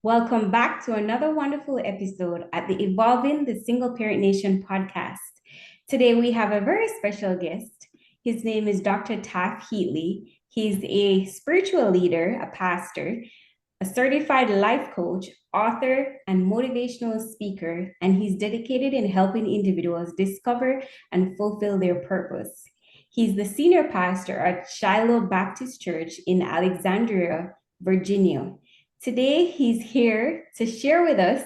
Welcome back to another wonderful episode at the Evolving the Single Parent Nation podcast. Today we have a very special guest. His name is Dr. Taft Heatley. He's a spiritual leader, a pastor, a certified life coach, author, and motivational speaker, and he's dedicated in helping individuals discover and fulfill their purpose. He's the senior pastor at Shiloh Baptist Church in Alexandria, Virginia. Today, he's here to share with us,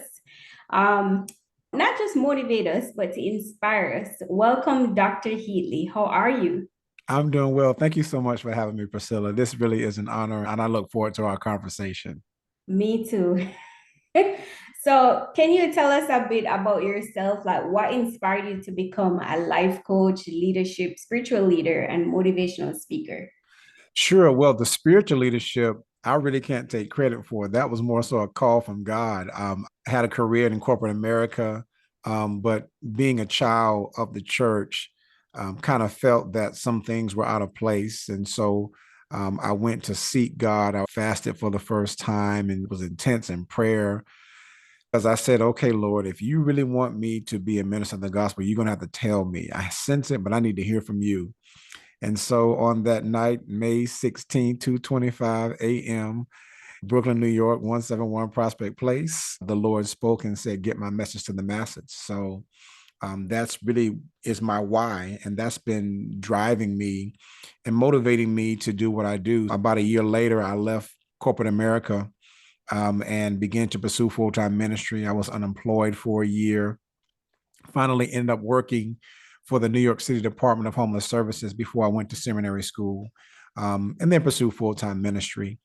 um, not just motivate us, but to inspire us. Welcome, Dr. Heatley. How are you? I'm doing well. Thank you so much for having me, Priscilla. This really is an honor, and I look forward to our conversation. Me too. So, can you tell us a bit about yourself? Like, what inspired you to become a life coach, leadership, spiritual leader, and motivational speaker? Sure. Well, the spiritual leadership, I really can't take credit for. That was more so a call from God. I had a career in corporate America, but being a child of the church, kind of felt that some things were out of place. And so I went to seek God. I fasted for the first time and it was intense in prayer. Because I said, okay, Lord, if you really want me to be a minister of the gospel, you're going to have to tell me. I sense it, but I need to hear from you. And so on that night, May 16th, 2:25 a.m., Brooklyn, New York, 171 Prospect Place, the Lord spoke and said, get my message to the masses. So that's really is my why. And that's been driving me and motivating me to do what I do. About a year later, I left corporate America and began to pursue full-time ministry. I was unemployed for a year, finally ended up working for the New York City Department of Homeless Services before I went to seminary school, and then pursue full-time ministry.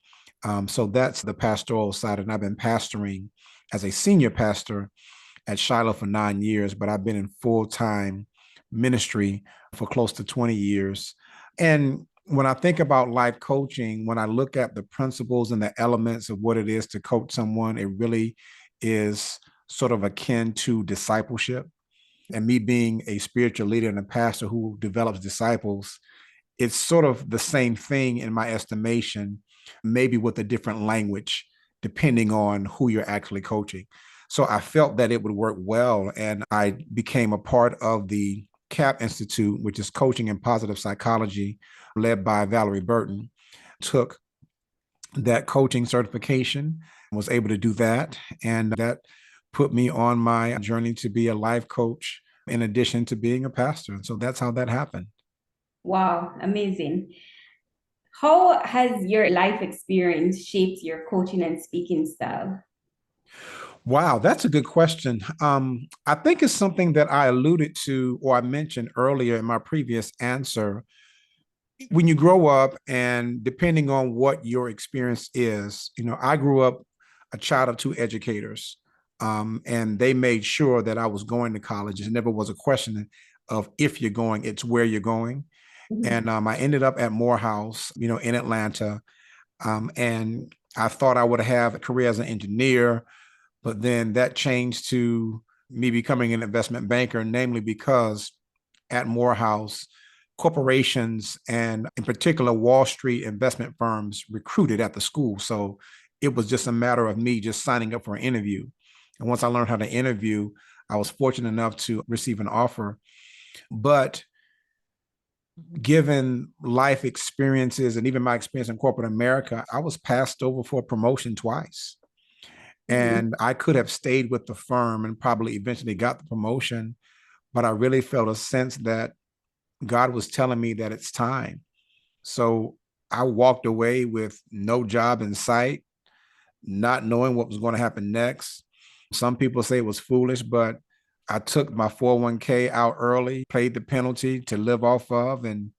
So that's the pastoral side. And I've been pastoring as a senior pastor at Shiloh for 9 years, but I've been in full-time ministry for close to 20 years. And when I think about life coaching, when I look at the principles and the elements of what it is to coach someone, it really is sort of akin to discipleship. And me being a spiritual leader and a pastor who develops disciples, it's sort of the same thing in my estimation, maybe with a different language, depending on who you're actually coaching. So I felt that it would work well. And I became a part of the CAP Institute, which is Coaching in Positive Psychology, led by Valerie Burton. Took that coaching certification, was able to do that. And that put me on my journey to be a life coach in addition to being a pastor. And so that's how that happened. Wow, amazing. How has your life experience shaped your coaching and speaking style? Wow, that's a good question. I think it's something that I alluded to or I mentioned earlier in my previous answer. When you grow up, and depending on what your experience is, I grew up a child of two educators, and they made sure that I was going to college. It never was a question of if you're going, it's where you're going. Mhm. And I ended up at Morehouse, in Atlanta. And I thought I would have a career as an engineer, but then that changed to me becoming an investment banker, namely because at Morehouse, corporations and in particular Wall Street investment firms recruited at the school. So it was just a matter of me just signing up for an interview. And once I learned how to interview, I was fortunate enough to receive an offer. But given life experiences and even my experience in corporate America, I was passed over for a promotion twice. Mhm. And I could have stayed with the firm and probably eventually got the promotion. But I really felt a sense that God was telling me that it's time. So I walked away with no job in sight, not knowing what was going to happen next. Some people say it was foolish, but I took my 401k out early, paid the penalty to live off of. And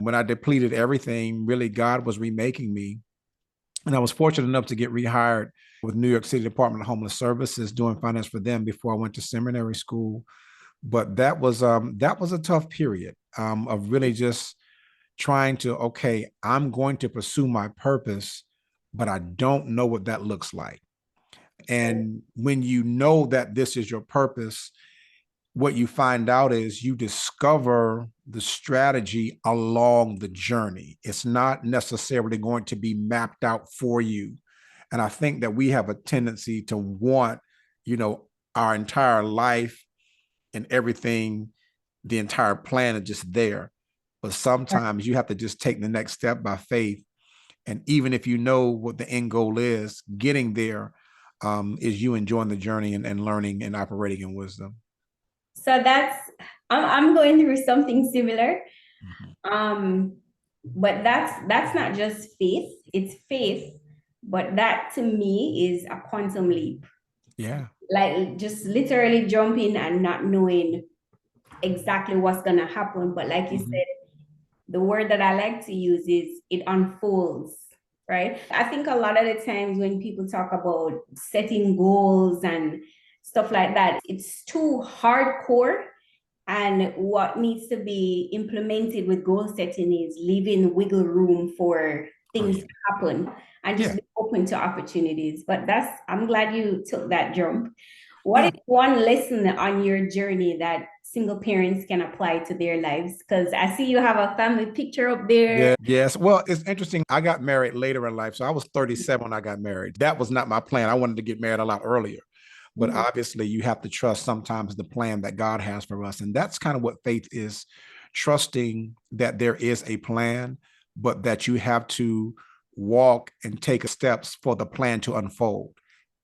when I depleted everything, really, God was remaking me. And I was fortunate enough to get rehired with New York City Department of Homeless Services, doing finance for them before I went to seminary school. But that was a tough period of really just trying to, okay, I'm going to pursue my purpose, but I don't know what that looks like. And when you know that this is your purpose, what you find out is you discover the strategy along the journey. It's not necessarily going to be mapped out for you. And I think that we have a tendency to want, our entire life and everything, the entire plan is just there. But sometimes you have to just take the next step by faith. And even if you know what the end goal is, getting there is you enjoying the journey and learning and operating in wisdom. So I'm going through something similar. Mhm. But that's not just faith, it's faith, but that to me is a quantum leap. Yeah. Like just literally jumping and not knowing exactly what's gonna happen. But like you Mhm. said, the word that I like to use is it unfolds, right? I think a lot of the times when people talk about setting goals and stuff like that, it's too hardcore. And what needs to be implemented with goal setting is leaving wiggle room for Oh, things yeah. to happen and just Yeah. be open to opportunities. But I'm glad you took that jump. What Yeah. is one lesson on your journey that single parents can apply to their lives? Because I see you have a family picture up there. Yeah. Yes. Well, it's interesting. I got married later in life. So I was 37 when I got married. That was not my plan. I wanted to get married a lot earlier. But Mhm. obviously, you have to trust sometimes the plan that God has for us. And that's kind of what faith is, trusting that there is a plan, but that you have to walk and take steps for the plan to unfold,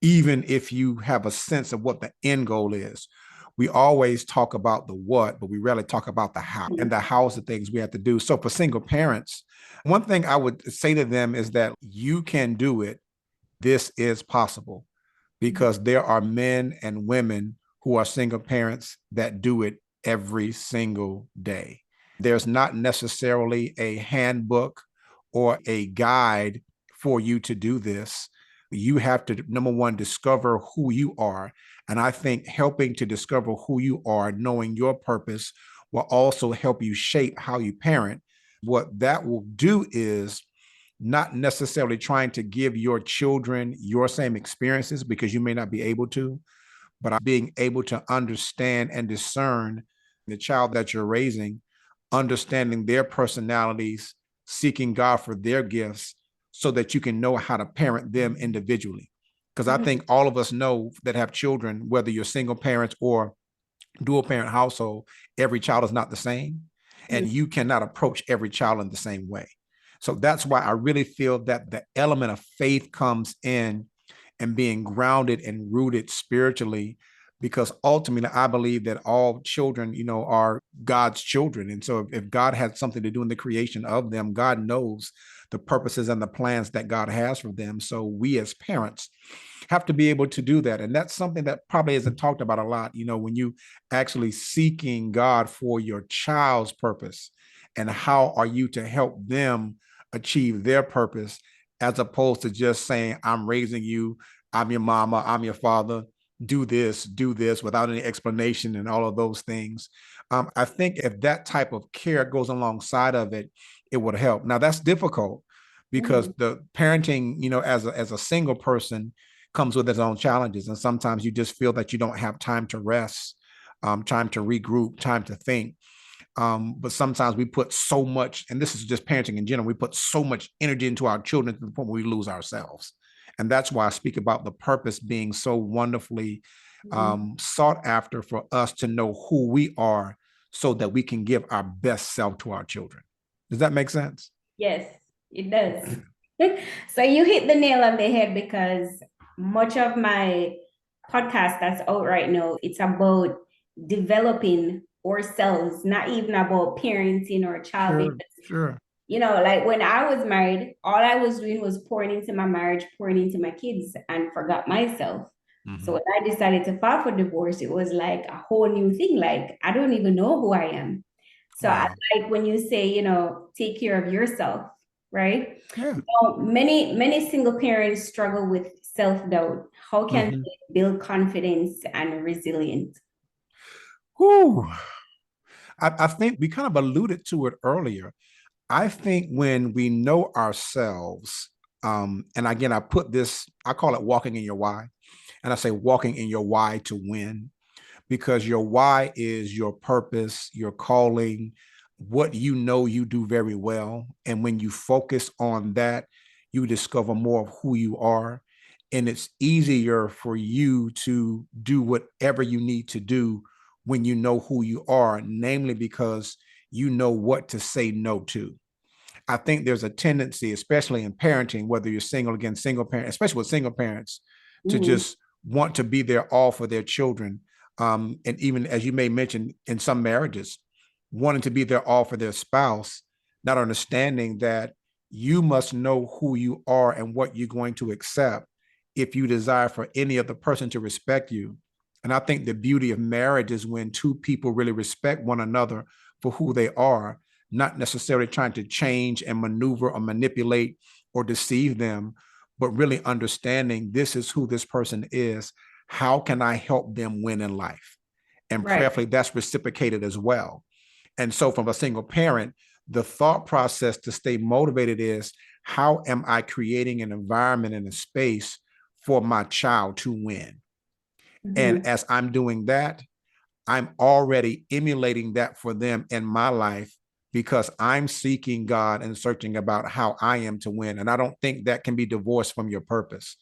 even if you have a sense of what the end goal is. We always talk about the what, but we rarely talk about the how. And the how is the things we have to do. So for single parents, one thing I would say to them is that you can do it. This is possible, because there are men and women who are single parents that do it every single day. There's not necessarily a handbook or a guide for you to do this. You have to, number one, discover who you are. And I think helping to discover who you are, knowing your purpose, will also help you shape how you parent. What that will do is not necessarily trying to give your children your same experiences, because you may not be able to, but being able to understand and discern the child that you're raising, understanding their personalities, seeking God for their gifts so that you can know how to parent them individually. Because I Mhm. think all of us know that have children, whether you're single parents or dual parent household, every child is not the same. And you cannot approach every child in the same way. So that's why I really feel that the element of faith comes in, and being grounded and rooted spiritually, because ultimately I believe that all children, are God's children. And so if God had something to do in the creation of them, God knows the purposes and the plans that God has for them. So we as parents have to be able to do that. And that's something that probably isn't talked about a lot, when you actually seeking God for your child's purpose, and how are you to help them achieve their purpose, as opposed to just saying, I'm raising you, I'm your mama, I'm your father, do this without any explanation and all of those things. I think if that type of care goes alongside of it, it would help. Now that's difficult, because Mhm. the parenting, as a single person, comes with its own challenges. And sometimes you just feel that you don't have time to rest, time to regroup, time to think. But sometimes we put so much, and this is just parenting in general, we put so much energy into our children to the point where we lose ourselves. And that's why I speak about the purpose being so wonderfully Mhm. sought after, for us to know who we are so that we can give our best self to our children. Does that make sense? Yes, it does. So you hit the nail on the head, because much of my podcast that's out right now, it's about developing ourselves, not even about parenting or child. Sure, Because, sure. like when I was married, all I was doing was pouring into my marriage, pouring into my kids, and forgot myself. So Mm-hmm. when I decided to file for divorce, it was like a whole new thing. Like I don't even know who I am. So I Wow. like when you say, take care of yourself, right? Yeah. Many single parents struggle with self-doubt. How can Mm-hmm. they build confidence and resilience? Whew. I think we kind of alluded to it earlier. I think when we know ourselves, and again, I call it walking in your why. And I say walking in your why to win, because your why is your purpose, your calling, what you do very well. And when you focus on that, you discover more of who you are. and it's easier for you to do whatever you need to do when you know who you are, namely because you know what to say no to. I think there's a tendency, especially in parenting, whether you're single, again, single parent, especially with single parents, to Mm-hmm. just want to be there all for their children. And even as you may mention in some marriages, wanting to be there all for their spouse, not understanding that you must know who you are and what you're going to accept if you desire for any other person to respect you. And I think the beauty of marriage is when two people really respect one another for who they are, not necessarily trying to change and maneuver or manipulate or deceive them, but really understanding this is who this person is. How can I help them win in life? And Right. prayerfully, that's reciprocated as well. And so, from a single parent, the thought process to stay motivated is how am I creating an environment and a space for my child to win? Mm-hmm. And as I'm doing that, I'm already emulating that for them in my life because I'm seeking God and searching about how I am to win. And I don't think that can be divorced from your purpose.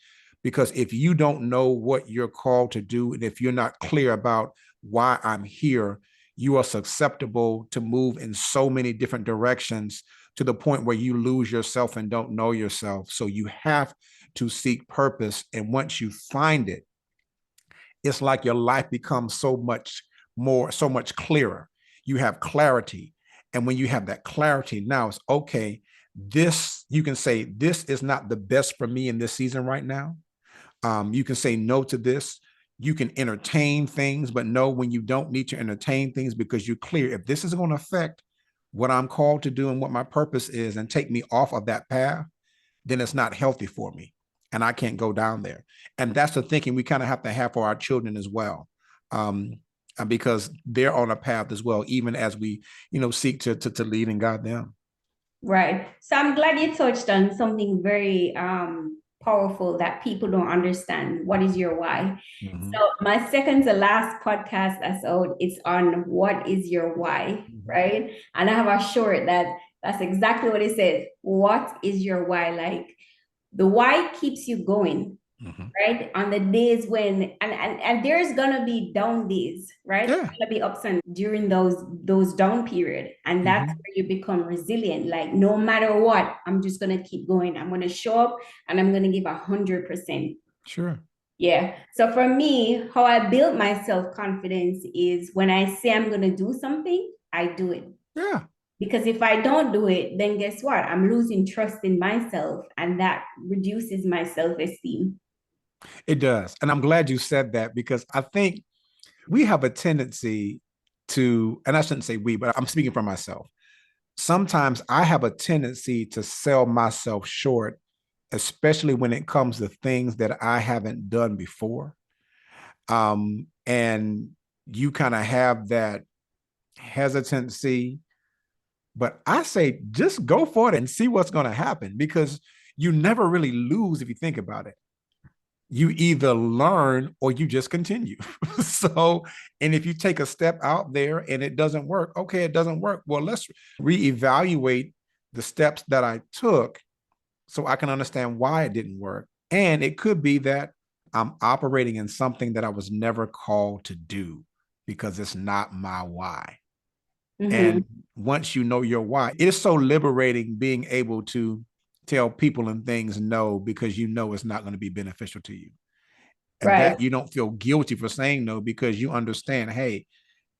Because if you don't know what you're called to do, and if you're not clear about why I'm here, you are susceptible to move in so many different directions to the point where you lose yourself and don't know yourself. So you have to seek purpose. And once you find it, it's like your life becomes so much more, so much clearer. You have clarity. And when you have that clarity, now it's okay. This, you can say, this is not the best for me in this season right now. You can say no to this. You can entertain things, but know when you don't need to entertain things because you're clear. If this is going to affect what I'm called to do and what my purpose is and take me off of that path, then it's not healthy for me. And I can't go down there. And that's the thinking we kind of have to have for our children as well. Because they're on a path as well, even as we, seek to lead and guide them. Right. So I'm glad you touched on something very powerful that people don't understand. What is your why? Mm-hmm. So my second to last podcast that's out, it's on what is your why, Mm-hmm. right? And I have a short that's exactly what it says. What is your why? Like the why keeps you going, Mm-hmm. right? On the days when and there's gonna be down days, right? There's Yeah. gonna be ups and during those down period. And that's Mm-hmm. where you become resilient. Like no matter what, I'm just gonna keep going. I'm gonna show up and I'm gonna give 100%. Sure. Yeah. So for me, how I build my self-confidence is when I say I'm gonna do something, I do it. Yeah. Because if I don't do it, then guess what? I'm losing trust in myself, and that reduces my self-esteem. It does. And I'm glad you said that because I think we have a tendency to, and I shouldn't say we, but I'm speaking for myself. Sometimes I have a tendency to sell myself short, especially when it comes to things that I haven't done before. And you kind of have that hesitancy, but I say just go for it and see what's going to happen because you never really lose if you think about it. You either learn or you just continue. So, and if you take a step out there and it doesn't work, okay, it doesn't work. Well, let's reevaluate the steps that I took so I can understand why it didn't work. And it could be that I'm operating in something that I was never called to do because it's not my why. Mm-hmm. And once you know your why, it is so liberating being able to tell people and things no because you know it's not going to be beneficial to you. And Right. that you don't feel guilty for saying no because you understand, hey,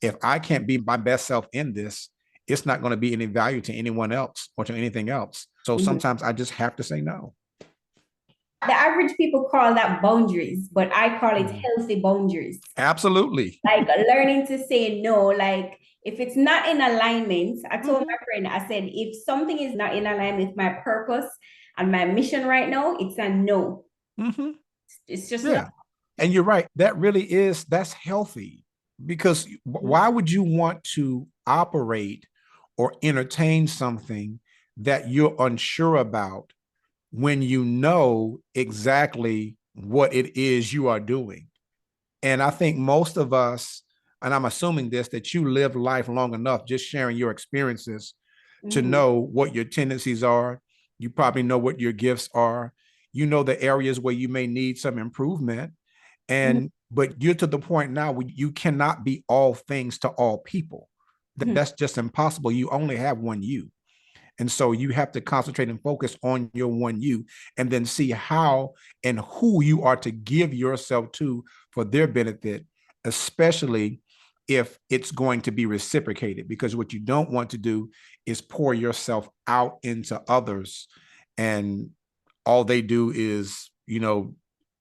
if I can't be my best self in this, it's not going to be any value to anyone else or to anything else. So Mm-hmm. sometimes I just have to say no. The average people call that boundaries, but I call it Mm-hmm. healthy boundaries. Absolutely. Like learning to say no, like if it's not in alignment, I told Mm-hmm. my friend, I said, if something is not in alignment with my purpose and my mission right now, it's a no. Mm-hmm. It's just no. Yeah. And you're right. That really is, that's healthy because why would you want to operate or entertain something that you're unsure about when you know exactly what it is you are doing? And I think most of us, and I'm assuming this, that you live life long enough just sharing your experiences to Mm-hmm. know what your tendencies are. You probably know what your gifts are. You know the areas where you may need some improvement. Mhm. But you're to the point now where you cannot be all things to all people. Mhm. That's just impossible. You only have one you. And so you have to concentrate and focus on your one you, and then see how and who you are to give yourself to for their benefit, especially if it's going to be reciprocated. Because what you don't want to do is pour yourself out into others, and all they do is,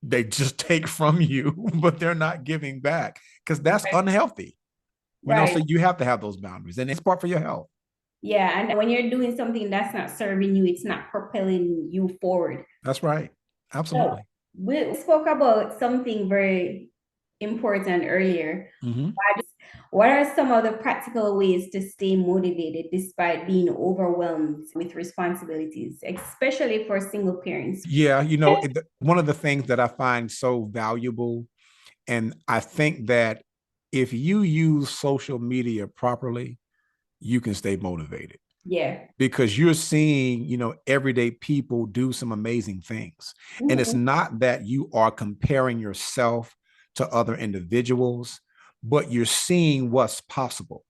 they just take from you, but they're not giving back, because that's Right. unhealthy. So Right. you have to have those boundaries, and it's part for your health. Yeah. And when you're doing something that's not serving you, it's not propelling you forward. That's right. So Absolutely. we spoke about something very important earlier. Mm-hmm. What are some of the practical ways to stay motivated despite being overwhelmed with responsibilities, especially for single parents? Yeah, one of the things that I find so valuable, and I think that if you use social media properly, you can stay motivated, Yeah. because you're seeing, everyday people do some amazing things. And it's Mhm. not that you are comparing yourself to other individuals, but you're seeing what's possible.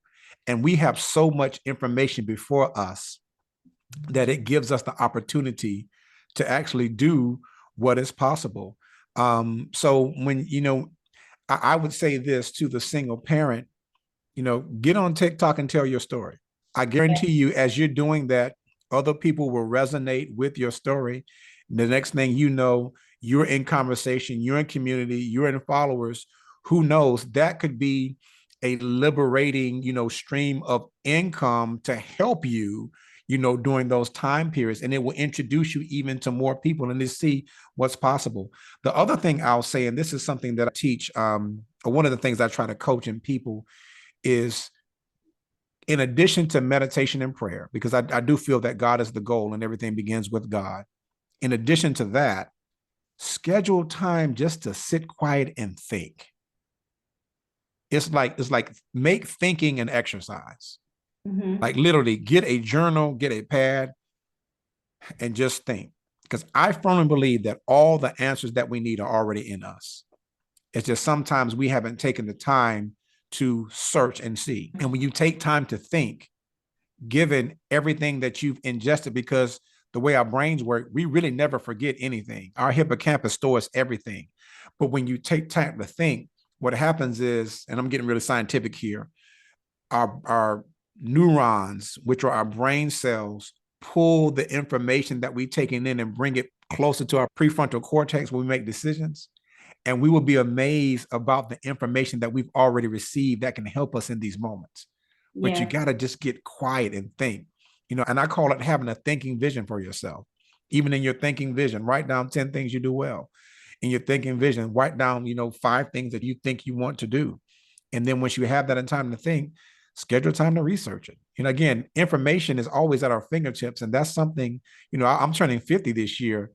And we have so much information before us that it gives us the opportunity to actually do what is possible. So when, I would say this to the single parent, get on TikTok and tell your story. I guarantee you, as you're doing that, other people will resonate with your story. The next thing you know, you're in conversation, you're in community, you're in followers. Who knows? That could be a liberating, stream of income to help you, during those time periods. And it will introduce you even to more people and to see what's possible. The other thing I'll say, and this is something that I teach, or one of the things I try to coach in people, is in addition to meditation and prayer, because I do feel that God is the goal and everything begins with God. In addition to that, schedule time just to sit quiet and think. It's like make thinking an exercise. Mhm. Like literally get a journal, get a pad, and just think. Because I firmly believe that all the answers that we need are already in us. It's just sometimes we haven't taken the time to search and see. And when you take time to think, given everything that you've ingested, because the way our brains work, we really never forget anything. Our hippocampus stores everything. But when you take time to think, what happens is, and I'm getting really scientific here, our neurons, which are our brain cells, pull the information that we've taken in and bring it closer to our prefrontal cortex when we make decisions. And we will be amazed about the information that we've already received that can help us in these moments. But you Yeah. got to just get quiet and think, and I call it having a thinking vision for yourself. Even in your thinking vision, write down 10 things you do well. In your thinking vision, write down, 5 things that you think you want to do. And then once you have that in time to think, schedule time to research it. Again, information is always at our fingertips. And that's something, I'm turning 50 this year.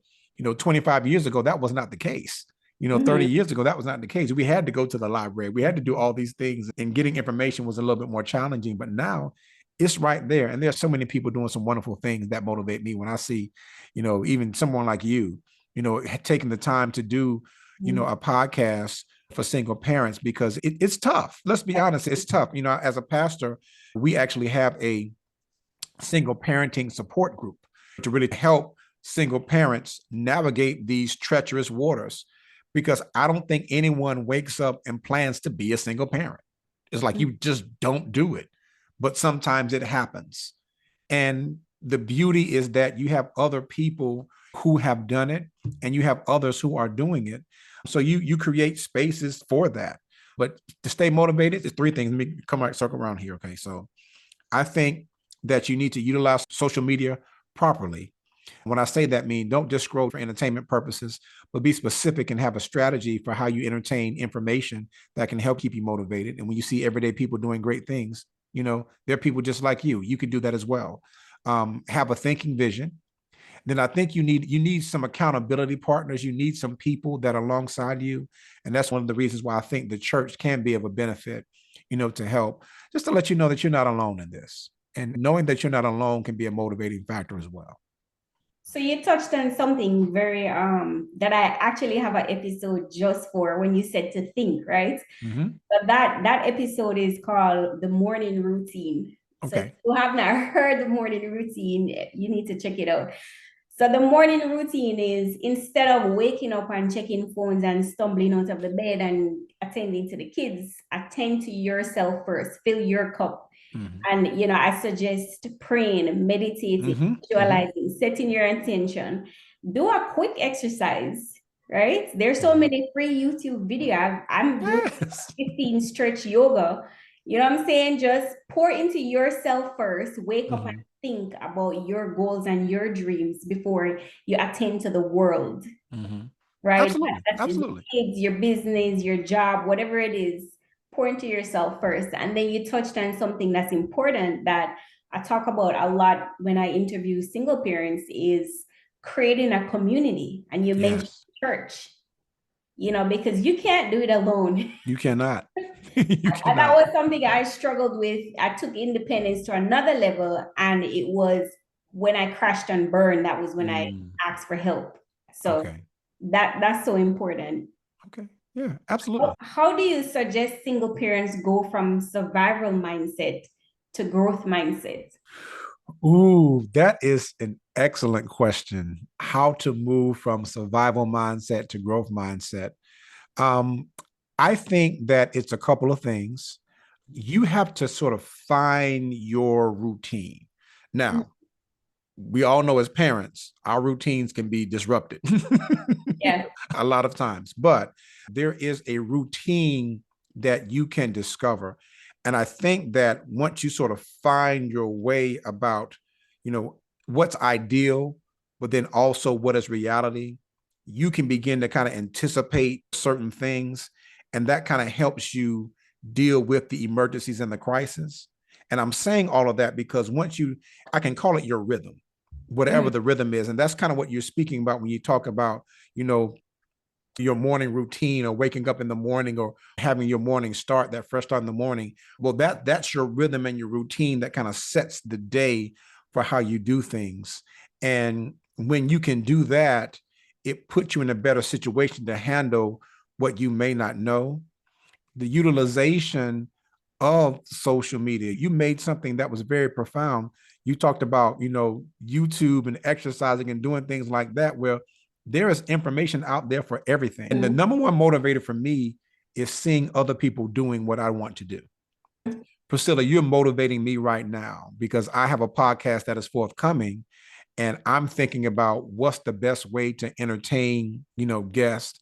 25 years ago, that was not the case. 30 Mhm. years ago, that was not the case. We had to go to the library. We had to do all these things, and getting information was a little bit more challenging. But now it's right there. And there's so many people doing some wonderful things that motivate me when I see, even someone like you, taking the time to do, Mhm. a podcast for single parents, because it's tough. Let's be honest, it's tough. As a pastor, we actually have a single parenting support group to really help single parents navigate these treacherous waters, because I don't think anyone wakes up and plans to be a single parent. It's like you just don't do it, but sometimes it happens. And the beauty is that you have other people who have done it, and you have others who are doing it. So you create spaces for that. But to stay motivated, there's 3 things. Let me come right circle around here. Okay. So I think that you need to utilize social media properly. When I say that, mean don't just scroll for entertainment purposes, but be specific and have a strategy for how you entertain information that can help keep you motivated. And when you see everyday people doing great things, they're people just like you. You can do that as well. Have a thinking vision. Then I think you need some accountability partners. You need some people that are alongside you, and that's one of the reasons why I think the church can be of a benefit, to help, just to let you know that you're not alone in this, and knowing that you're not alone can be a motivating factor as well. So you touched on something very that I actually have an episode just for when you said to think, right? Mm-hmm. But that episode is called the morning routine. So if Okay. you have not heard the morning routine, you need to check it out. So the morning routine is instead of waking up and checking phones and stumbling out of the bed and attending to the kids, attend to yourself first. Fill your cup. Mm-hmm. And I suggest praying, meditating, Mm-hmm. Mm-hmm. visualizing, setting your intention. Do a quick exercise, right? There's so Mm-hmm. many free YouTube videos. I'm doing Yes. 15 stretch yoga. You know what I'm saying? Just pour into yourself first. Wake up and Mm-hmm. think about your goals and your dreams before you attend to the world, Mm-hmm. right? Absolutely. That's the Absolutely. kids, your business, your job, whatever it is, pour into yourself first. And then you touched on something that's important that I talk about a lot when I interview single parents is creating a community. And you mentioned Yes. church, because you can't do it alone. You cannot. You And that cannot. was something I struggled with. I took independence to another level, and it was when I crashed and burned, that was when I Mm, asked for help. So okay. that's so important. Okay. Yeah, absolutely. How do you suggest single parents go from survival mindset to growth mindset? Ooh, that is an excellent question. How to move from survival mindset to growth mindset. Um, I think that it's a couple of things. You have to sort of find your routine. Now, we all know as parents, our routines can be disrupted Yeah. a lot of times, but there is a routine that you can discover. And I think that once you sort of find your way about, you know, what's ideal, but then also what is reality, you can begin to kind of anticipate certain things. And that kind of helps you deal with the emergencies and the crisis. And I'm saying all of that because I can call it your rhythm, whatever Mhm. the rhythm is. And that's kind of what you're speaking about when you talk about, you know, your morning routine or waking up in the morning or having your morning start, that fresh start in the morning. Well, that's your rhythm and your routine that kind of sets the day for how you do things. And when you can do that, it puts you in a better situation to handle what you may not know. The utilization of social media. You made something that was very profound. You talked about, YouTube and exercising and doing things like that, where there is information out there for everything. And the number one motivator for me is seeing other people doing what I want to do. Priscilla, you're motivating me right now because I have a podcast that is forthcoming and I'm thinking about what's the best way to entertain, guests.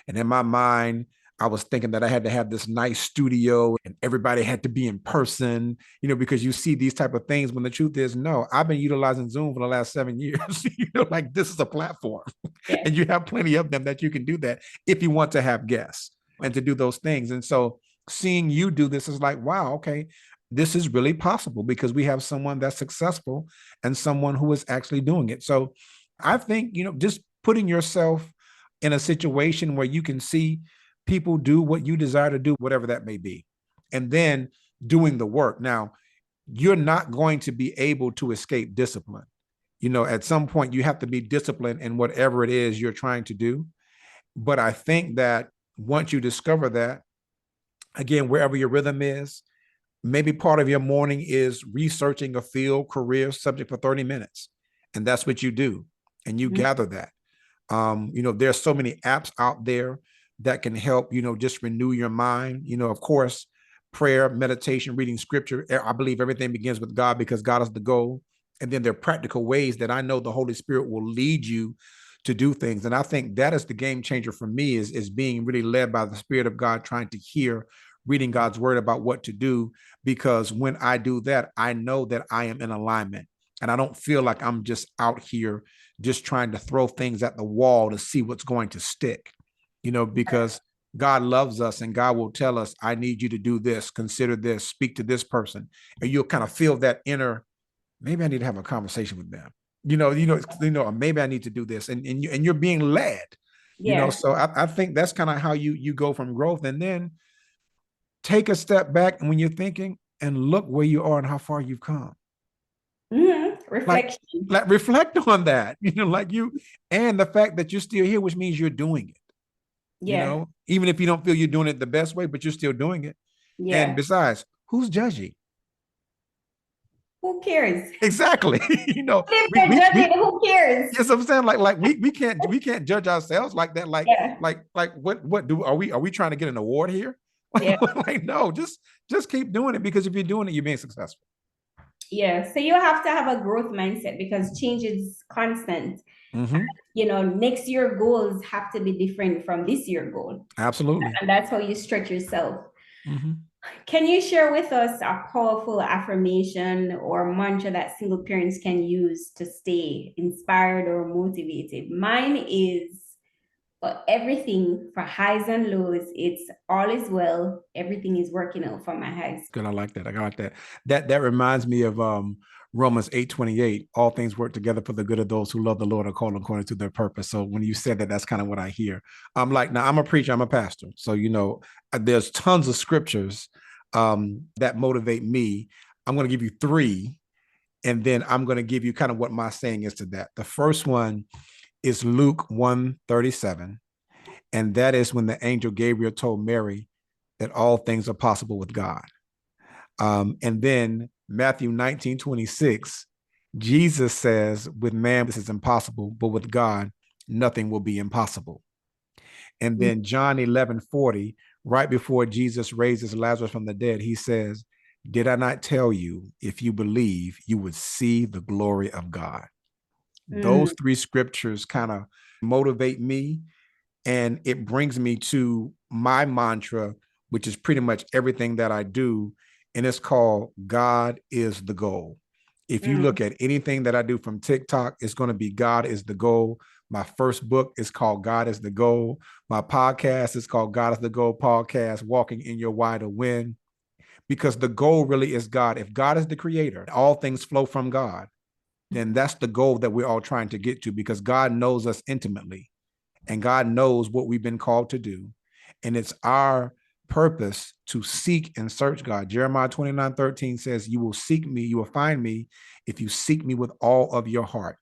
And in my mind, I was thinking that I had to have this nice studio and everybody had to be in person, because you see these type of things when the truth is, no, I've been utilizing Zoom for the last 7 years, like this is a platform Yeah. and you have plenty of them that you can do that if you want to have guests and to do those things. And so seeing you do this is like, wow, okay, this is really possible because we have someone that's successful and someone who is actually doing it. So I think, just putting yourself in a situation where you can see people do what you desire to do, whatever that may be, and then doing the work. Now, you're not going to be able to escape discipline. At some point, you have to be disciplined in whatever it is you're trying to do. But I think that once you discover that, again, wherever your rhythm is, maybe part of your morning is researching a field, career, subject for 30 minutes. And that's what you do. And you Mhm. gather that. There's so many apps out there that can help, just renew your mind. Of course, prayer, meditation, reading scripture. I believe everything begins with God because God is the goal. And then there are practical ways that I know the Holy Spirit will lead you to do things. And I think that is the game changer for me is being really led by the Spirit of God, trying to hear, reading God's word about what to do. Because when I do that, I know that I am in alignment. And I don't feel like I'm just out here just trying to throw things at the wall to see what's going to stick, because God loves us and God will tell us, I need you to do this, consider this, speak to this person. And you'll kind of feel that inner, maybe I need to have a conversation with them. Maybe I need to do this. And you're being led, Yeah. so I think that's kind of how you go from growth. And then take a step back and when you're thinking and look where you are and how far you've come. Mhm. Like, reflection. like reflect on that, like and the fact that you're still here, which means you're doing it, Yeah, even if you don't feel you're doing it the best way, but you're still doing it. And yeah. besides, who's judging? Who cares? Exactly. If we, they're we, judging, we, who cares? yes, I'm saying like we can't judge ourselves like that. Yeah, Like what do are we trying to get an award here? yeah, Like no, just keep doing it, because if you're doing it, you're being successful. yeah. So you have to have a growth mindset because change is constant. Mm-hmm. Next year goals have to be different from this year goal. Absolutely. And that's how you stretch yourself. Mm-hmm. Can you share with us a powerful affirmation or mantra that single parents can use to stay inspired or motivated? Mine is for everything, for highs and lows, it's all is well. Everything is working out for my highs. Good. I like that. I like that. That reminds me of Romans 8:28. All things work together for the good of those who love the Lord and call according to their purpose. So when you said that, that's kind of what I hear. I'm like, now I'm a preacher, I'm a pastor. So there's tons of scriptures that motivate me. I'm going to give you three, and then I'm going to give you kind of what my saying is to that. The first one is Luke 1:37. And that is when the angel Gabriel told Mary that all things are possible with God. And then Matthew 19:26, Jesus says, with man, this is impossible, but with God, nothing will be impossible. And then John 11:40, right before Jesus raises Lazarus from the dead, he says, did I not tell you, if you believe, you would see the glory of God? Mm, Those three scriptures kind of motivate me, and it brings me to my mantra, which is pretty much everything that I do. And it's called God is the goal. If you look mm. at anything that I do from TikTok, it's going to be God is the goal. My first book is called God is the Goal. My podcast is called God is the Goal Podcast, Walking in Your Why to Win, because the goal really is God. If God is the creator, all things flow from God, then that's the goal that we're all trying to get to, because God knows us intimately. And God knows what we've been called to do. And it's our purpose to seek and search God. Jeremiah 29:13 says, you will seek me, you will find me if you seek me with all of your heart.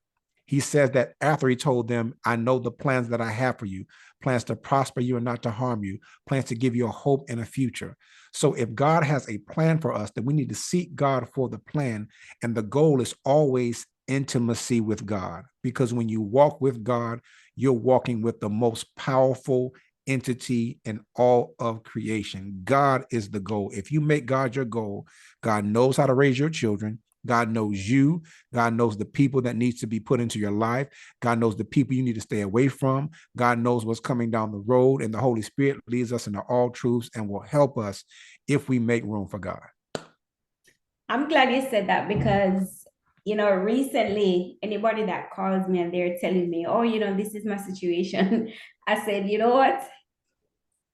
He says that after he told them, I know the plans that I have for you, plans to prosper you and not to harm you, plans to give you a hope and a future. So if God has a plan for us, then we need to seek God for the plan. And the goal is always intimacy with God, because when you walk with God, you're walking with the most powerful entity in all of creation. God is the goal. If you make God your goal, God knows how to raise your children. God knows you. God knows the people that needs to be put into your life. God knows the people you need to stay away from. God knows what's coming down the road, and the Holy Spirit leads us into all truths and will help us if we make room for God. I'm glad you said that because, recently, anybody that calls me and they're telling me, oh, this is my situation, I said, you know what?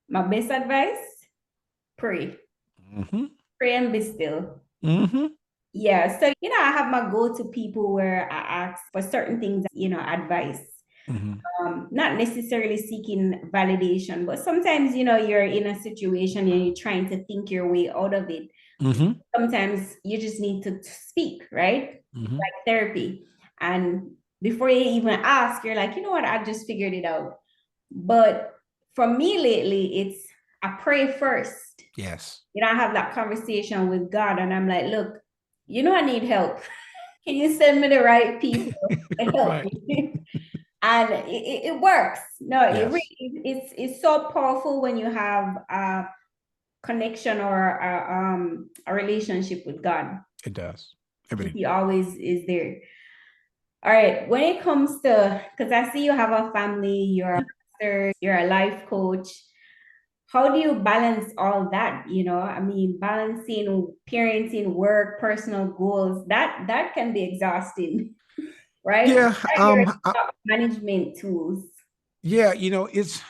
My best advice, pray. Mm-hmm. Pray and be still. Mm-hmm. Yeah. So, I have my go-to people where I ask for certain things, advice. Mm-hmm. Not necessarily seeking validation, but sometimes, you're in a situation and you're trying to think your way out of it. Mm-hmm. Sometimes you just need to speak, right? Mm-hmm. Like therapy. And before you even ask, you're like, you know what? I just figured it out. But for me lately, it's I pray first. Yes. I have that conversation with God, and I'm like, look, I need help. Can you send me the right people to help Right. me? And it works. No, it really Yes, it's so powerful when you have a connection or a relationship with God. it does. Everything. He always is there. All right. When it comes to, because I see you have a family, you're a pastor, you're a life coach. How do you balance all that? I mean, balancing parenting, work, personal goals, that can be exhausting, right? What Yeah. are your top management tools? Yeah. It's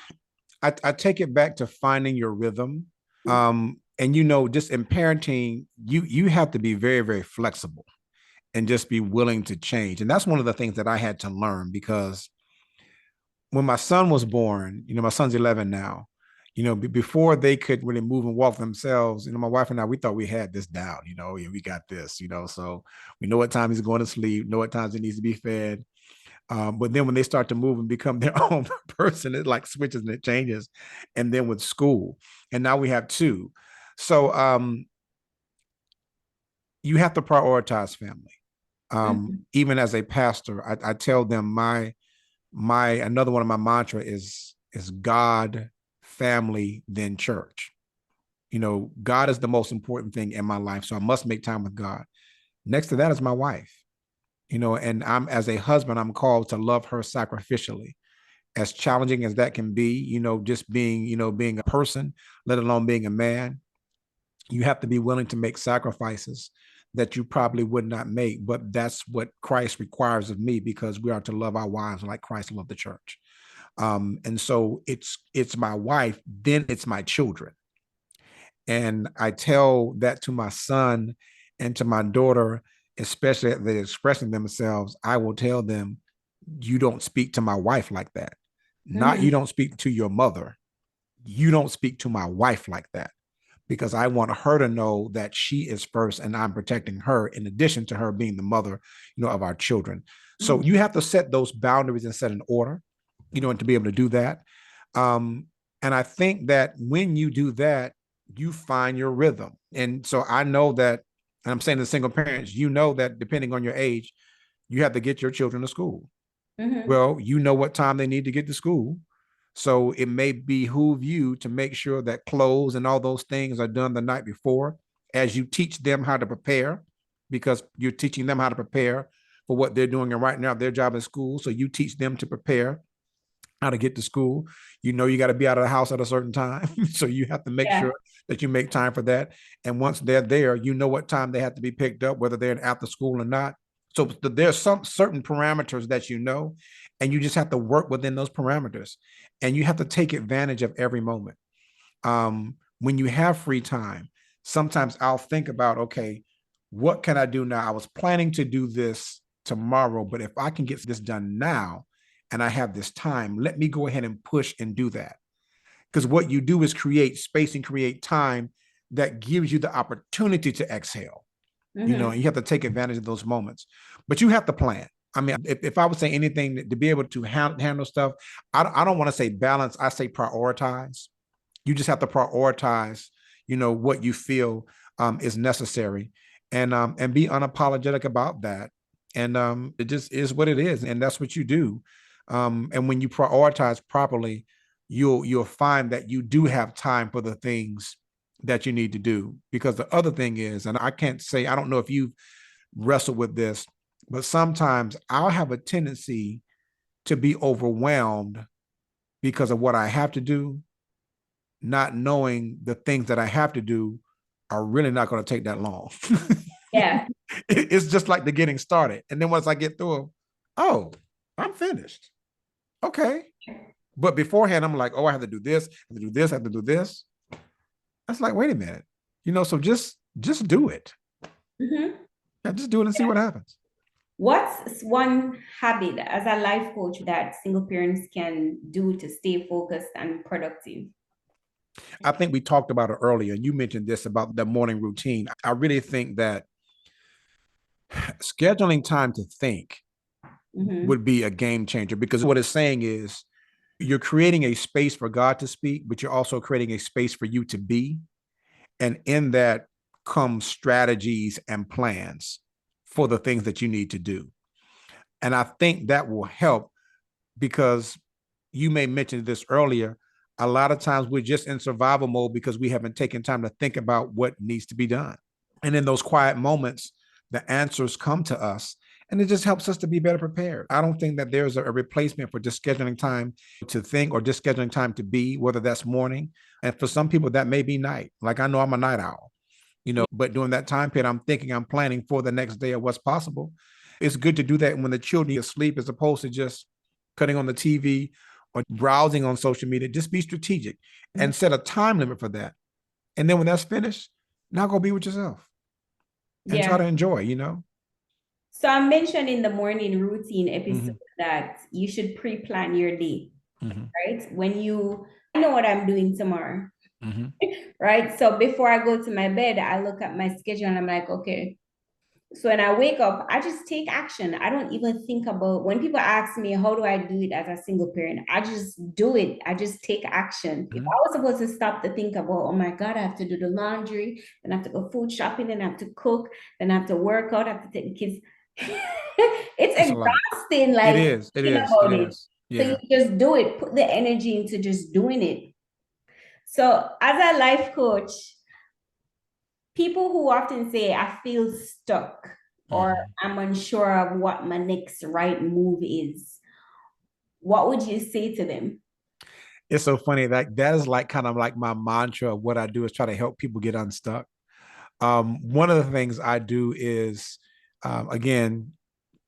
I take it back to finding your rhythm. And just in parenting, you have to be very, very flexible and just be willing to change. And that's one of the things that I had to learn, because when my son was born, my son's 11 now, before they could really move and walk themselves, my wife and I, we thought we had this down, yeah, we got this, so we know what time he's going to sleep, know what times he needs to be fed. But then when they start to move and become their own person, it like switches and it changes. And then with school, and now we have two. So you have to prioritize family. Even as a pastor, I tell them my another one of my mantra is God, family, then church. God is the most important thing in my life, so I must make time with God. Next to that is my wife. And I'm, as a husband, I'm called to love her sacrificially, as challenging as that can be. Just being a person, let alone being a man. You have to be willing to make sacrifices that you probably would not make, but that's what Christ requires of me, because we are to love our wives like Christ loved the church. And so it's my wife, then it's my children. And I tell that to my son and to my daughter, especially as they're expressing themselves. I will tell them, you don't speak to my wife like that. Not you don't speak to your mother. You don't speak to my wife like that, because I want her to know that she is first and I'm protecting her, in addition to her being the mother, of our children. So you have to set those boundaries and set an order, and to be able to do that. And I think that when you do that, you find your rhythm. And so I know that, and I'm saying to single parents, that depending on your age, you have to get your children to school. Well, you know what time they need to get to school. So it may behoove you to make sure that clothes and all those things are done the night before, as you teach them how to prepare, because you're teaching them how to prepare for what they're doing. And right now, their job in school. So you teach them to prepare how to get to school. You got to be out of the house at a certain time. So you have to make sure that you make time for that. And once they're there, you know what time they have to be picked up, whether they're after school or not. So there's some certain parameters that and you just have to work within those parameters. And you have to take advantage of every moment. When you have free time, sometimes I'll think about, okay, what can I do now? I was planning to do this tomorrow, but if I can get this done now, and I have this time, let me go ahead and push and do that. Because what you do is create space and create time that gives you the opportunity to exhale. And you have to take advantage of those moments, but you have to plan. I mean, if I would say anything to be able to handle stuff, I don't want to say balance. I say prioritize. You just have to prioritize, what you feel is necessary, and be unapologetic about that. And it just is what it is, and that's what you do. And when you prioritize properly, you'll find that you do have time for the things that you need to do. Because the other thing is, and I can't say, I don't know if you've wrestled with this, but sometimes I'll have a tendency to be overwhelmed because of what I have to do, not knowing the things that I have to do are really not going to take that long. Yeah. It's just like the getting started. And then once I get through them, oh, I'm finished. Okay. But beforehand, I'm like, oh, I have to do this, I have to do this, I have to do this. That's like, wait a minute. So just do it. Yeah, just do it and see what happens. What's one habit as a life coach that single parents can do to stay focused and productive? I think we talked about it earlier, and you mentioned this about the morning routine. I really think that scheduling time to think would be a game changer, because what it's saying is you're creating a space for God to speak, but you're also creating a space for you to be. And in that come strategies and plans for the things that you need to do. And I think that will help, because you may mention this earlier. A lot of times we're just in survival mode because we haven't taken time to think about what needs to be done. And in those quiet moments, the answers come to us, and it just helps us to be better prepared. I don't think that there's a replacement for just scheduling time to think, or just scheduling time to be, whether that's morning. And for some people, that may be night. Like, I know I'm a night owl, but during that time period, I'm thinking, I'm planning for the next day of what's possible. It's good to do that when the children are asleep, as opposed to just cutting on the TV or browsing on social media. Just be strategic and set a time limit for that. And then when that's finished, now go be with yourself and try to enjoy. So I mentioned in the morning routine episode that you should pre-plan your day, right? When you I know what I'm doing tomorrow, Mm-hmm. right? So before I go to my bed, I look at my schedule and I'm like, okay. So when I wake up, I just take action. I don't even think about when people ask me, how do I do it as a single parent? I just do it. I just take action. If I Mm-hmm. was supposed to stop to think about, oh my God, I have to do the laundry, then I have to go food shopping, then I have to cook, then I have to work out, I have to take the kids. It's It's a lot. exhausting, It like is. It thinking is. It about it. is. So you Yeah. just do it, put the energy into just doing it. So as a life coach, people who often say, I feel stuck or Mm-hmm. I'm unsure of what my next right move is, what would you say to them? It's so funny that is like kind of like my mantra of what I do is try to help people get unstuck. One of the things I do is, again,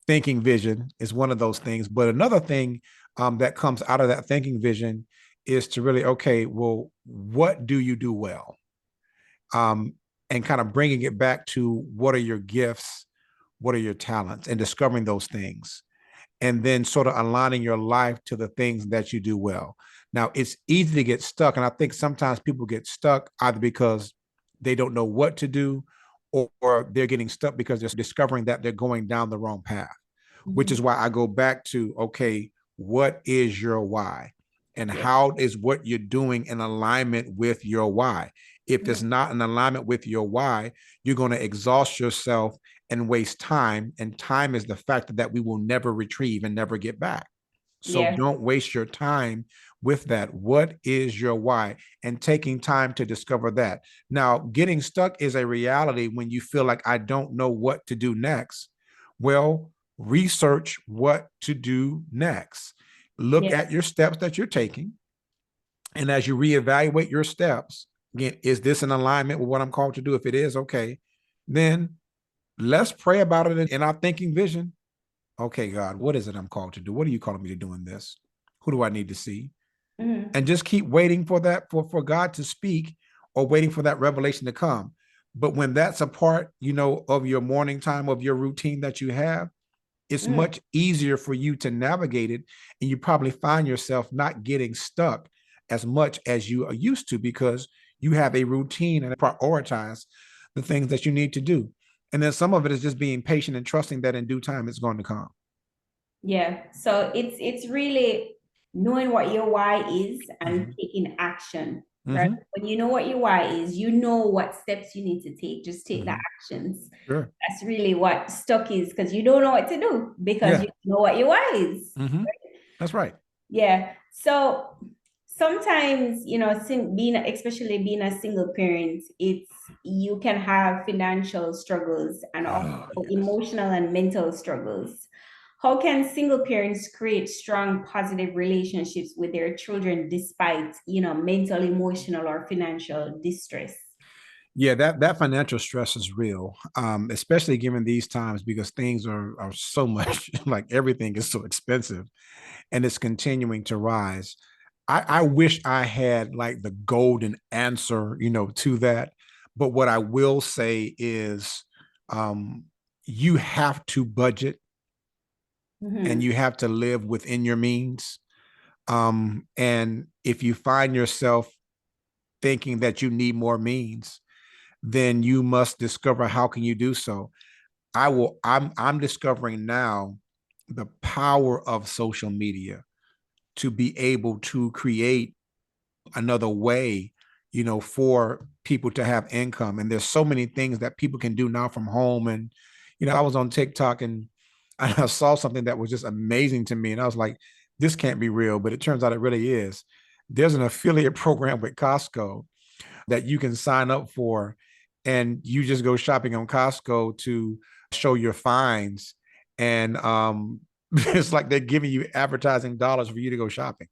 thinking vision is one of those things. But another thing that comes out of that thinking vision is to really, okay, well, what do you do well? Um, and kind of bringing it back to what are your gifts, what are your talents, and discovering those things and then sort of aligning your life to the things that you do well. Now, it's easy to get stuck. And I think sometimes people get stuck either because they don't know what to do or they're getting stuck because they're discovering that they're going down the wrong path, which Mhm. is why I go back to, okay, what is your why? And Yeah. how is what you're doing in alignment with your why? If it's Mhm. not in alignment with your why, you're going to exhaust yourself and waste time. And time is the factor that we will never retrieve and never get back. So Yeah. don't waste your time with that. What is your why? And taking time to discover that. Now, getting stuck is a reality when you feel like I don't know what to do next. Well, research what to do next. Look Yeah. at your steps that you're taking. And as you reevaluate your steps, again, is this in alignment with what I'm called to do? If it is, okay, then let's pray about it in our thinking vision. Okay, God, what is it I'm called to do? What are you calling me to do in this? Who do I need to see? Mhm. And just keep waiting for that, for God to speak or waiting for that revelation to come. But when that's a part, of your morning time, of your routine that you have, it's Mhm. much easier for you to navigate it. And you probably find yourself not getting stuck as much as you are used to because you have a routine and prioritize the things that you need to do. And then some of it is just being patient and trusting that in due time it's going to come. Yeah. So it's really knowing what your why is and Mm-hmm. taking action, right? Mm-hmm. When you know what your why is, you know what steps you need to take. Just take the Mm-hmm. actions. Sure. That's really what stuck is because you don't know what to do because Yeah. you know what your why is. Mm-hmm. That's right. Yeah. So sometimes, being, especially being a single parent, you can have financial struggles and also Oh, yes. emotional and mental struggles. How can single parents create strong, positive relationships with their children despite, mental, emotional, or financial distress? Yeah, that financial stress is real, especially given these times because things are so much like everything is so expensive and it's continuing to rise. I wish I had like the golden answer, to that. But what I will say is um, you have to budget and Mm-hmm. you have to live within your means. And if you find yourself thinking that you need more means, then you must discover how can you do so. I'm discovering now the power of social media to be able to create another way, for people to have income. And there's so many things that people can do now from home. And, I was on TikTok and I saw something that was just amazing to me. And I was like, this can't be real, but it turns out it really is. There's an affiliate program with Costco that you can sign up for. And you just go shopping on Costco to show your finds. And it's like they're giving you advertising dollars for you to go shopping.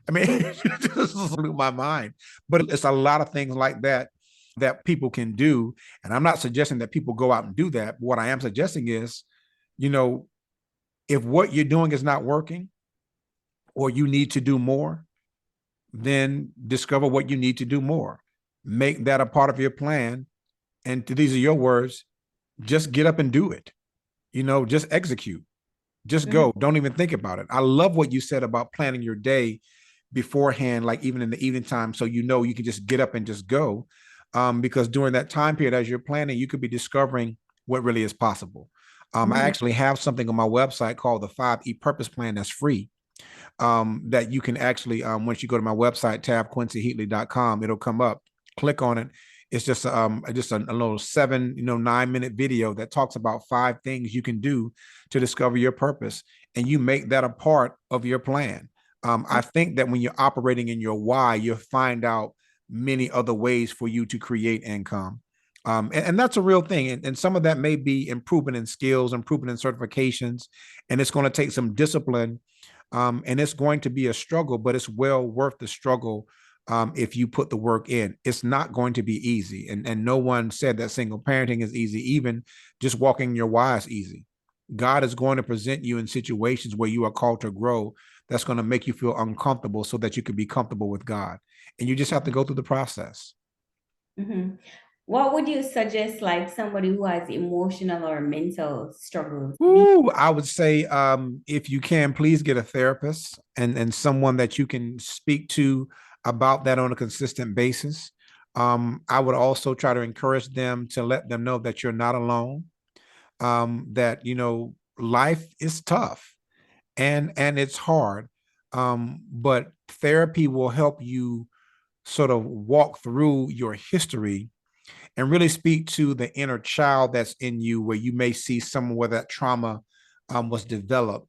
I mean, it just blew my mind. But it's a lot of things like that that people can do. And I'm not suggesting that people go out and do that. What I am suggesting is, you know, if what you're doing is not working or you need to do more, then discover what you need to do more. Make that a part of your plan. And these are your words, just get up and do it. Just execute. Just Mm-hmm. go. Don't even think about it. I love what you said about planning your day beforehand, like even in the evening time, so you know you can just get up and just go. Because during that time period, as you're planning, you could be discovering what really is possible. I Mhm. actually have something on my website called the 5E Purpose Plan that's free. That you can actually, once you go to my website, tabquincyheatley.com, it'll come up. Click on it. It's just a little 9-minute video that talks about 5 things you can do to discover your purpose, and you make that a part of your plan. I think that when you're operating in your why, you'll find out many other ways for you to create income. And that's a real thing. And some of that may be improvement in skills, improvement in certifications, and it's going to take some discipline, and it's going to be a struggle, but it's well worth the struggle. If you put the work in, it's not going to be easy. And no one said that single parenting is easy. Even just walking your why is easy. God is going to present you in situations where you are called to grow. That's going to make you feel uncomfortable so that you can be comfortable with God. And you just have to go through the process. Mhm. What would you suggest, like somebody who has emotional or mental struggles? Ooh, I would say, if you can, please get a therapist and someone that you can speak to about that on a consistent basis. I would also try to encourage them to let them know that you're not alone. That life is tough and it's hard, but therapy will help you sort of walk through your history and really speak to the inner child that's in you, where you may see someone where that trauma was developed.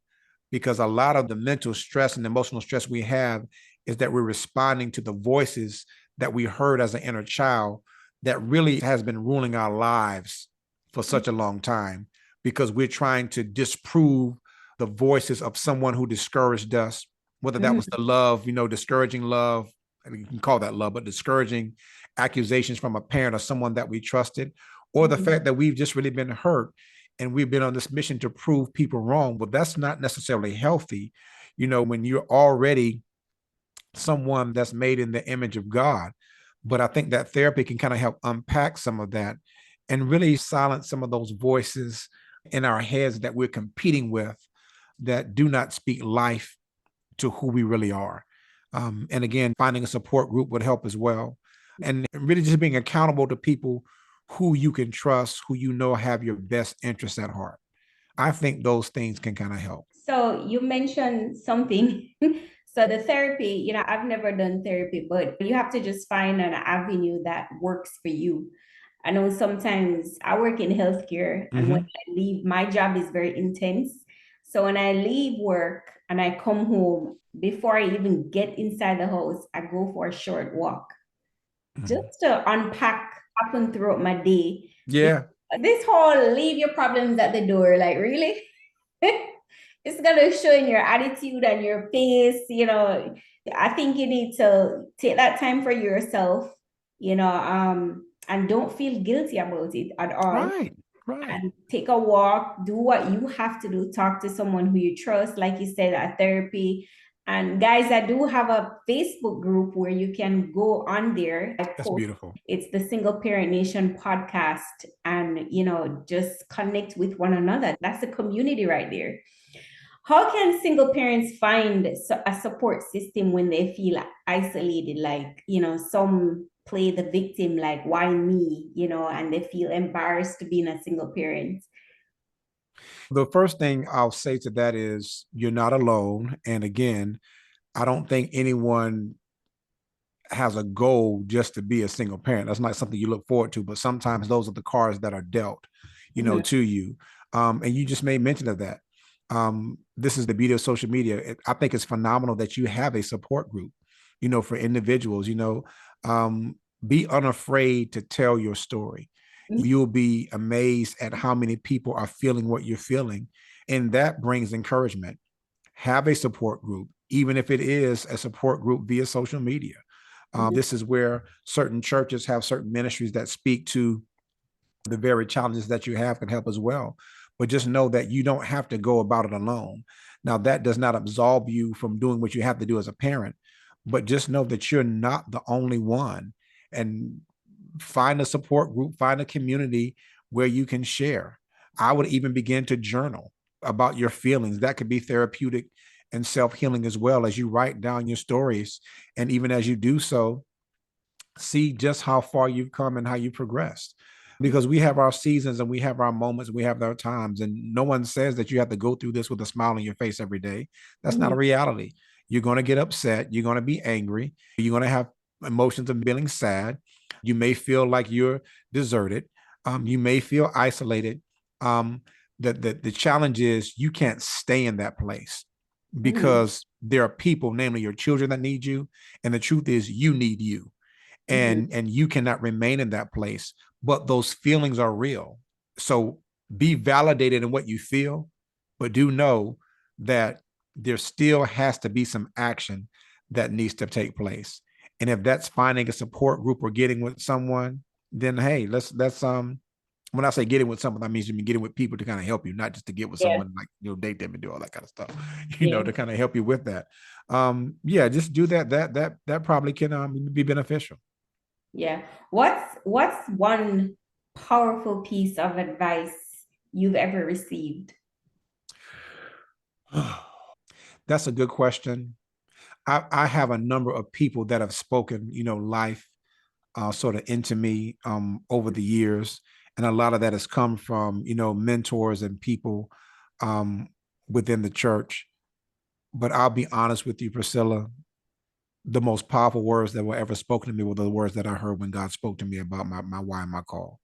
Because a lot of the mental stress and emotional stress we have is that we're responding to the voices that we heard as an inner child that really has been ruling our lives for such a long time, because we're trying to disprove the voices of someone who discouraged us, whether that was Mhm. the love, discouraging love, and you can call that love, but discouraging accusations from a parent or someone that we trusted, or the Mhm. fact that we've just really been hurt and we've been on this mission to prove people wrong. Well, that's not necessarily healthy, when you're already someone that's made in the image of God. But I think that therapy can kind of help unpack some of that and really silence some of those voices in our heads that we're competing with, that do not speak life to who we really are. And again, finding a support group would help as well. And really just being accountable to people who you can trust, who have your best interests at heart. I think those things can kind of help. So you mentioned something. So the therapy, I've never done therapy, but you have to just find an avenue that works for you. I know sometimes I work in healthcare, and when Mm-hmm. I leave, my job is very intense. So when I leave work and I come home, before I even get inside the house, I go for a short walk Mm-hmm. just to unpack what happened throughout my day. Yeah, This whole leave your problems at the door, like really? It's gonna show in your attitude and your face. I think you need to take that time for yourself, and don't feel guilty about it at all. right, right. And take a walk, do what you have to do, talk to someone who you trust, like you said, at therapy. And guys, I do have a Facebook group where you can go on there. I That's post, beautiful. it's the Single Parent Nation podcast, and just connect with one another. That's a community right there. How can single parents find a support system when they feel isolated? Like, some play the victim, like, why me? And they feel embarrassed to being a single parent. The first thing I'll say to that is you're not alone. And again, I don't think anyone has a goal just to be a single parent. That's not something you look forward to, but sometimes those are the cards that are dealt, Mhm. to you. And you just made mention of that. This is the beauty of social media. I think it's phenomenal that you have a support group, for individuals, um, be unafraid to tell your story. You'll be amazed at how many people are feeling what you're feeling. And that brings encouragement. Have a support group, even if it is a support group via social media. This is where certain churches have certain ministries that speak to the very challenges that you have, can help as well. But just know that you don't have to go about it alone. Now, that does not absolve you from doing what you have to do as a parent, but just know that you're not the only one. And find a support group, find a community where you can share. I would even begin to journal about your feelings. That could be therapeutic and self-healing as well, as you write down your stories. And even as you do so, see just how far you've come and how you progressed. Because we have our seasons and we have our moments, we have our times, and no one says that you have to go through this with a smile on your face every day. That's not a Mhm. reality. You're going to get upset. You're going to be angry. You're going to have emotions of feeling sad. You may feel like you're deserted. You may feel isolated. Um, the challenge is you can't stay in that place Mhm. because there are people, namely your children, that need you. And the truth is, you need you, Mhm. and you cannot remain in that place. But those feelings are real. So be validated in what you feel, but do know that there still has to be some action that needs to take place. And if that's finding a support group or getting with someone, then hey, let's when I say getting with someone, that means you mean getting with people to kind of help you, not just to get with Yeah. someone, like, date them and do all that kind of stuff, Yeah. to kind of help you with that. Yeah, just do that. That probably can be beneficial. Yeah. What's one powerful piece of advice you've ever received? That's a good question. I have a number of people that have spoken, life sort of into me over the years. And a lot of that has come from, mentors and people um, within the church. But I'll be honest with you, Priscilla, the most powerful words that were ever spoken to me were the words that I heard when God spoke to me about my why and my call.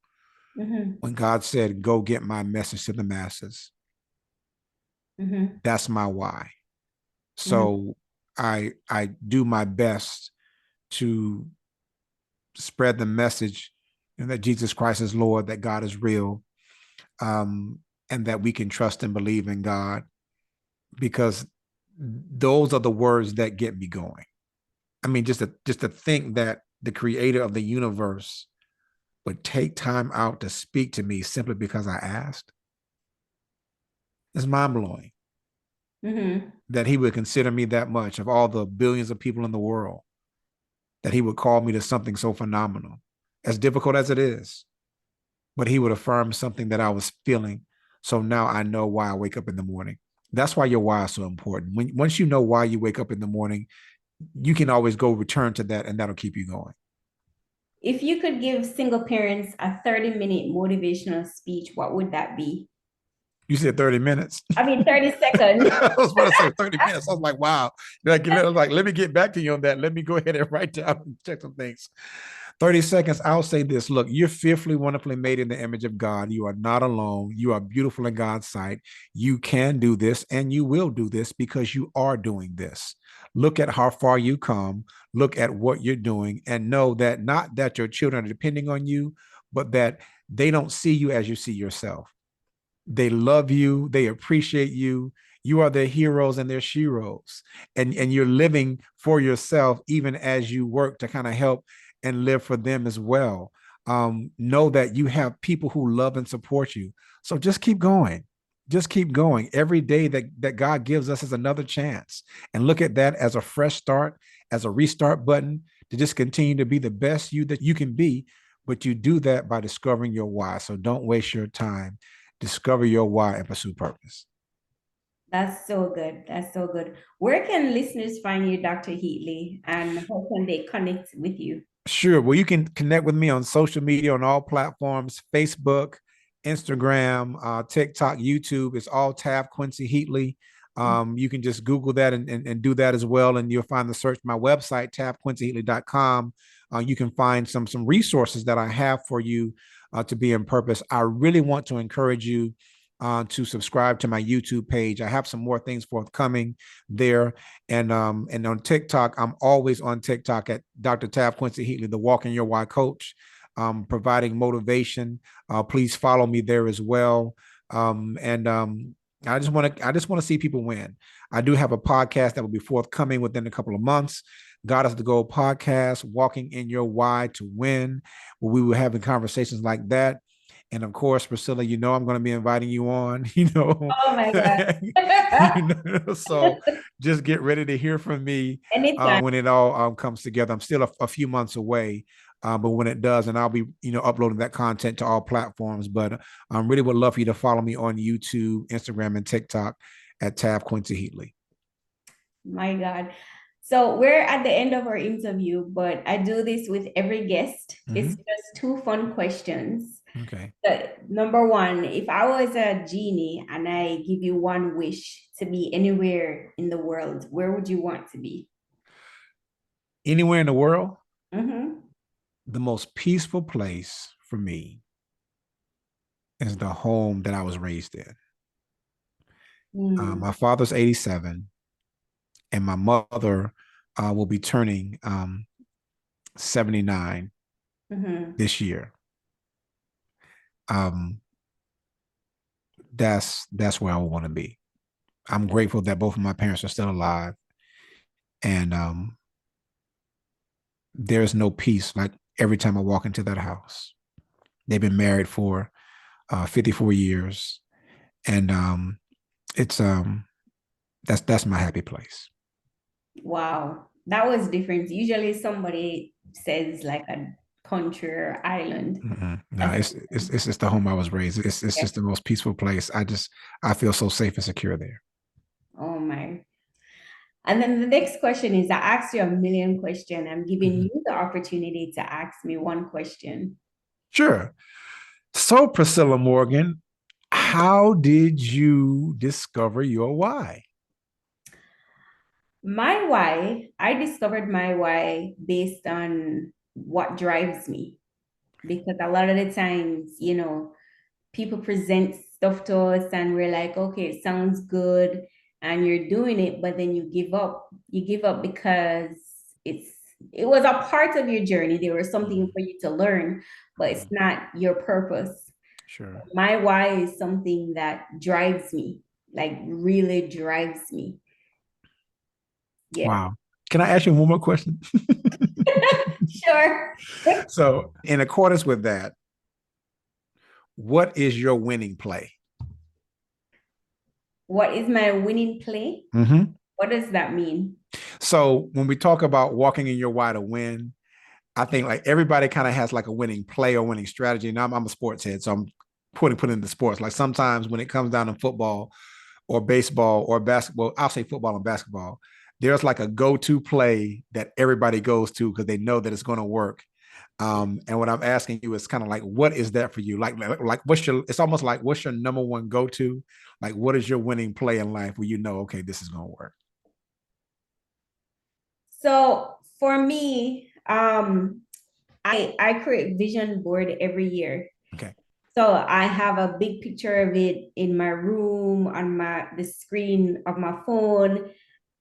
Mm-hmm. When God said, go get my message to the masses, Mm-hmm. that's my why. Mm-hmm. So I do my best to spread the message, that Jesus Christ is Lord, that God is real, um, and that we can trust and believe in God, because those are the words that get me going. I mean, just to think that the creator of the universe would take time out to speak to me simply because I asked is mind blowing. Mm-hmm. That he would consider me that much, of all the billions of people in the world, that he would call me to something so phenomenal, as difficult as it is, but he would affirm something that I was feeling. So now I know why I wake up in the morning. That's why your why is so important. Once you know why you wake up in the morning, you can always go return to that, and that'll keep you going. If you could give single parents a 30-minute motivational speech, what would that be? You said 30 minutes. I mean, 30 seconds. I was about to say 30 minutes. I was like, wow. Let me get back to you on that. Let me go ahead and write down and check some things. 30 seconds. I'll say this. Look, you're fearfully, wonderfully made in the image of God. You are not alone. You are beautiful in God's sight. You can do this, and you will do this because you are doing this. Look at how far you come. Look at what you're doing, and know that not that your children are depending on you, but that they don't see you as you see yourself. They love you, they appreciate you. You are their heroes and their sheroes, and you're living for yourself even as you work to kind of help and live for them as well. Know that you have people who love and support you. So just keep going. Just keep going. Every day that God gives us is another chance, and look at that as a fresh start, as a restart button, to just continue to be the best you that you can be. But you do that by discovering your why. So don't waste your time. Discover your why and pursue purpose. That's so good. That's so good. Where can listeners find you, Dr. Heatley, and how can they connect with you? Sure. Well, you can connect with me on social media on all platforms: Facebook, Instagram, TikTok, YouTube. It's all Taft Quincy Heatley. You can just Google that and do that as well. And you'll find the search my website, taftquincyheatley.com. You can find some resources that I have for you to be in purpose. I really want to encourage you to subscribe to my YouTube page. I have some more things forthcoming there. And on TikTok, I'm always on TikTok at Dr. Taft Quincy Heatley, the Walk in Your Why coach, providing motivation. Please follow me there as well. And I just want to see people win. I do have a podcast that will be forthcoming within a couple of months. God is the Goal podcast, Walking in Your Why to Win, where we were having conversations like that. And of course, Priscilla, I'm going to be inviting you on, Oh my God. so just get ready to hear from me Anytime. when it all comes together. I'm still a few months away, but when it does, and I'll be, uploading that content to all platforms. But I really would love for you to follow me on YouTube, Instagram, and TikTok at Taft Quincy Heatley. My God. So we're at the end of our interview, but I do this with every guest. It's Mhm. just two fun questions. Okay. Number one, if I was a genie and I give you one wish to be anywhere in the world, where would you want to be? Anywhere in the world, Mm-hmm. the most peaceful place for me is the home that I was raised in. Mm, My father's 87, and my mother will be turning 79 mm-hmm. this year. Um, that's where I want to be. I'm grateful that both of my parents are still alive, and there's no peace like every time I walk into that house. They've been married for 54 years, and it's that's my happy place. Wow. That was different. Usually somebody says like a country or island. No, That's it's just the home I was raised. It's yeah. just the most peaceful place. I feel so safe and secure there. Oh my. And then the next question is I asked you a million questions. I'm giving Mhm. you the opportunity to ask me one question. Sure. So, Priscilla Morgan, how did you discover your why? My why, I discovered my why based on what drives me. Because a lot of the times, people present stuff to us and we're like, okay, it sounds good. And you're doing it, but then you give up. You give up because it's it was a part of your journey. There was something Mhm. for you to learn, but it's Mhm. not your purpose. Sure. My why is something that drives me, like really drives me. Yeah. Wow. Can I ask you one more question? Sure. So, in accordance with that, what is your winning play? What is my winning play? Mm-hmm. What does that mean? So, when we talk about walking in your why to win, I think like everybody kind of has like a winning play or winning strategy. And I'm a sports head, so I'm putting into sports. Like sometimes when it comes down to football or baseball or basketball, I'll say football and basketball, there's like a go-to play that everybody goes to because they know that it's going to work. And what I'm asking you is kind of like, what is that for you? Like what's your, it's almost like, what's your number one go-to? Like, what is your winning play in life where you know, okay, this is going to work? So for me, I create vision board every year. Okay. So I have a big picture of it in my room on the screen of my phone,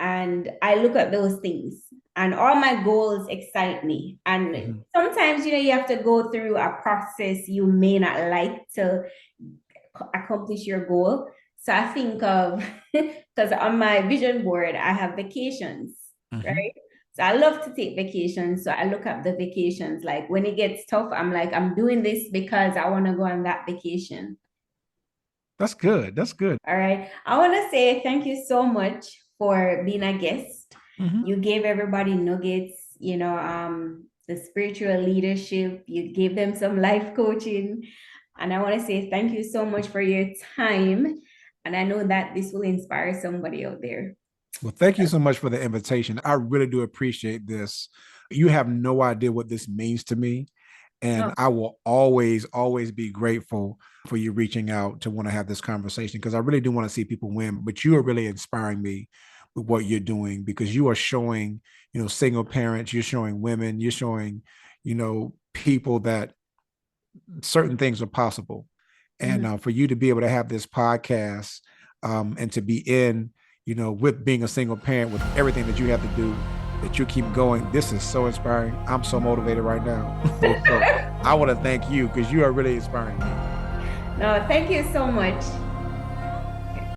and I look at those things. And all my goals excite me. And Mm-hmm. sometimes, you have to go through a process you may not like to accomplish your goal. So I think of, because on my vision board, I have vacations, Mm-hmm. right? So I love to take vacations. So I look up the vacations. Like when it gets tough, I'm like, I'm doing this because I want to go on that vacation. That's good. That's good. All right. I want to say thank you so much for being a guest. Mm-hmm. You gave everybody nuggets, the spiritual leadership, you gave them some life coaching. And I want to say thank you so much for your time. And I know that this will inspire somebody out there. Well, thank you so much for the invitation. I really do appreciate this. You have no idea what this means to me. Oh, And I will always, always be grateful for you reaching out to want to have this conversation because I really do want to see people win. But you are really inspiring me with what you're doing because you are showing, single parents, you're showing women, you're showing, people that certain things are possible. And mhm. for you to be able to have this podcast and to be in, with being a single parent, with everything that you have to do, that you keep going, this is so inspiring. I'm so motivated right now. So I want to thank you because you are really inspiring me. No, thank you so much.